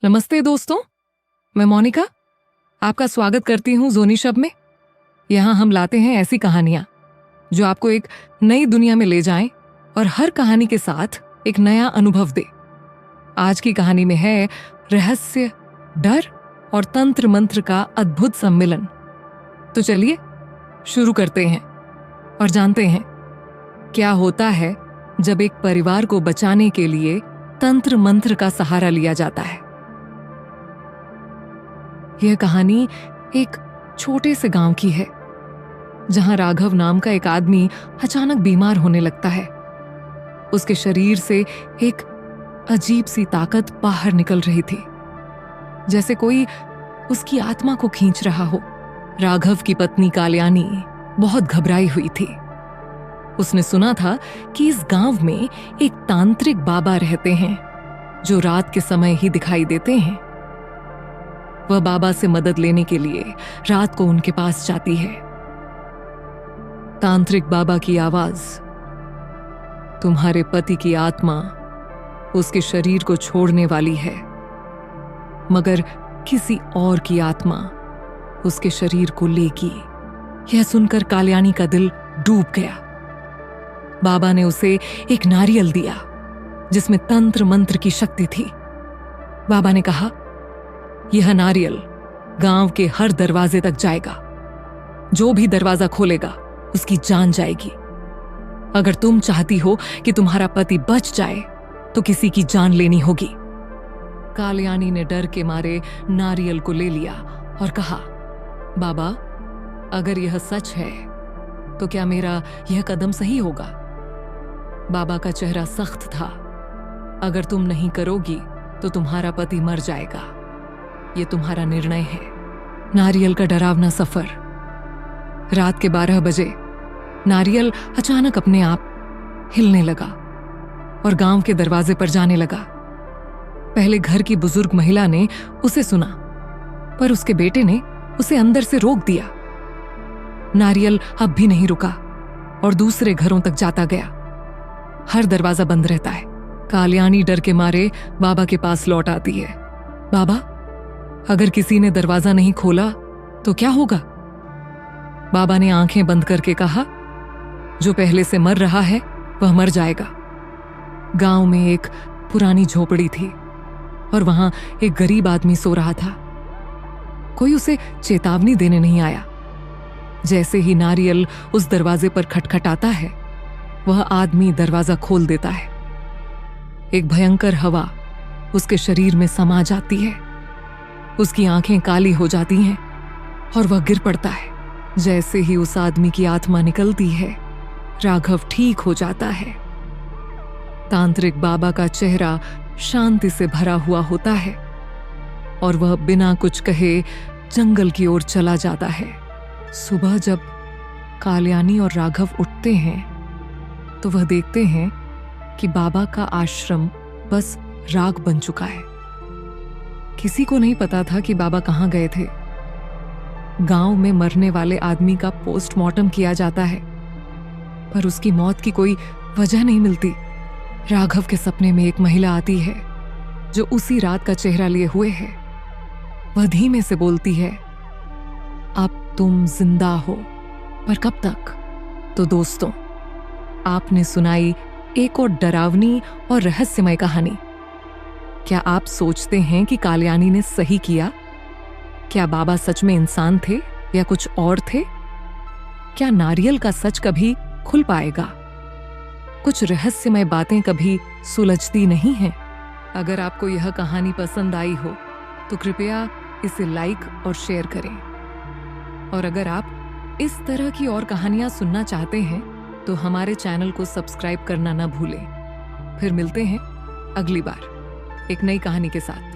नमस्ते दोस्तों, मैं मोनिका आपका स्वागत करती हूँ जोनी शब में। यहाँ हम लाते हैं ऐसी कहानियाँ जो आपको एक नई दुनिया में ले जाएं और हर कहानी के साथ एक नया अनुभव दे। आज की कहानी में है रहस्य, डर और तंत्र मंत्र का अद्भुत सम्मिलन। तो चलिए शुरू करते हैं और जानते हैं क्या होता है जब एक परिवार को बचाने के लिए तंत्र मंत्र का सहारा लिया जाता है। यह कहानी एक छोटे से गांव की है जहां राघव नाम का एक आदमी अचानक बीमार होने लगता है। उसके शरीर से एक अजीब सी ताकत बाहर निकल रही थी, जैसे कोई उसकी आत्मा को खींच रहा हो। राघव की पत्नी काल्यानी बहुत घबराई हुई थी। उसने सुना था कि इस गांव में एक तांत्रिक बाबा रहते हैं जो रात के समय ही दिखाई देते हैं। वह बाबा से मदद लेने के लिए रात को उनके पास जाती है। तांत्रिक बाबा की आवाज, तुम्हारे पति की आत्मा उसके शरीर को छोड़ने वाली है, मगर किसी और की आत्मा उसके शरीर को लेगी। यह सुनकर काल्यानी का दिल डूब गया। बाबा ने उसे एक नारियल दिया जिसमें तंत्र मंत्र की शक्ति थी। बाबा ने कहा, यह नारियल गांव के हर दरवाजे तक जाएगा। जो भी दरवाजा खोलेगा उसकी जान जाएगी। अगर तुम चाहती हो कि तुम्हारा पति बच जाए तो किसी की जान लेनी होगी। काल्यानी ने डर के मारे नारियल को ले लिया और कहा, बाबा, अगर यह सच है तो क्या मेरा यह कदम सही होगा? बाबा का चेहरा सख्त था। अगर तुम नहीं करोगी तो तुम्हारा पति मर जाएगा। ये तुम्हारा निर्णय है। नारियल का डरावना सफर। रात के 12 बजे नारियल अचानक अपने आप हिलने लगा और गांव के दरवाजे पर जाने लगा। पहले घर की बुजुर्ग महिला ने उसे सुना, पर उसके बेटे ने उसे अंदर से रोक दिया। नारियल अब भी नहीं रुका और दूसरे घरों तक जाता गया। हर दरवाजा बंद रहता है। काल्यानी डर के मारे बाबा के पास लौट आती है। बाबा, अगर किसी ने दरवाजा नहीं खोला तो क्या होगा? बाबा ने आंखें बंद करके कहा, जो पहले से मर रहा है वह मर जाएगा। गांव में एक पुरानी झोपड़ी थी और वहां एक गरीब आदमी सो रहा था। कोई उसे चेतावनी देने नहीं आया। जैसे ही नारियल उस दरवाजे पर खटखटाता है, वह आदमी दरवाजा खोल देता है। एक भयंकर हवा उसके शरीर में समा जाती है। उसकी आंखें काली हो जाती हैं और वह गिर पड़ता है। जैसे ही उस आदमी की आत्मा निकलती है, राघव ठीक हो जाता है। तांत्रिक बाबा का चेहरा शांति से भरा हुआ होता है और वह बिना कुछ कहे जंगल की ओर चला जाता है। सुबह जब काल्यानी और राघव उठते हैं तो वह देखते हैं कि बाबा का आश्रम बस राख बन चुका है। किसी को नहीं पता था कि बाबा कहाँ गए थे। गांव में मरने वाले आदमी का पोस्टमार्टम किया जाता है, पर उसकी मौत की कोई वजह नहीं मिलती। राघव के सपने में एक महिला आती है जो उसी रात का चेहरा लिए हुए है। वह धीमे से बोलती है, अब तुम जिंदा हो, पर कब तक? तो दोस्तों, आपने सुनाई एक और डरावनी और रहस्यमय कहानी। क्या आप सोचते हैं कि काल्यानी ने सही किया? क्या बाबा सच में इंसान थे या कुछ और थे? क्या नारियल का सच कभी खुल पाएगा? कुछ रहस्यमय बातें कभी सुलझती नहीं हैं। अगर आपको यह कहानी पसंद आई हो तो कृपया इसे लाइक और शेयर करें। और अगर आप इस तरह की और कहानियां सुनना चाहते हैं तो हमारे चैनल को सब्सक्राइब करना ना भूलें। फिर मिलते हैं अगली बार एक नई कहानी के साथ।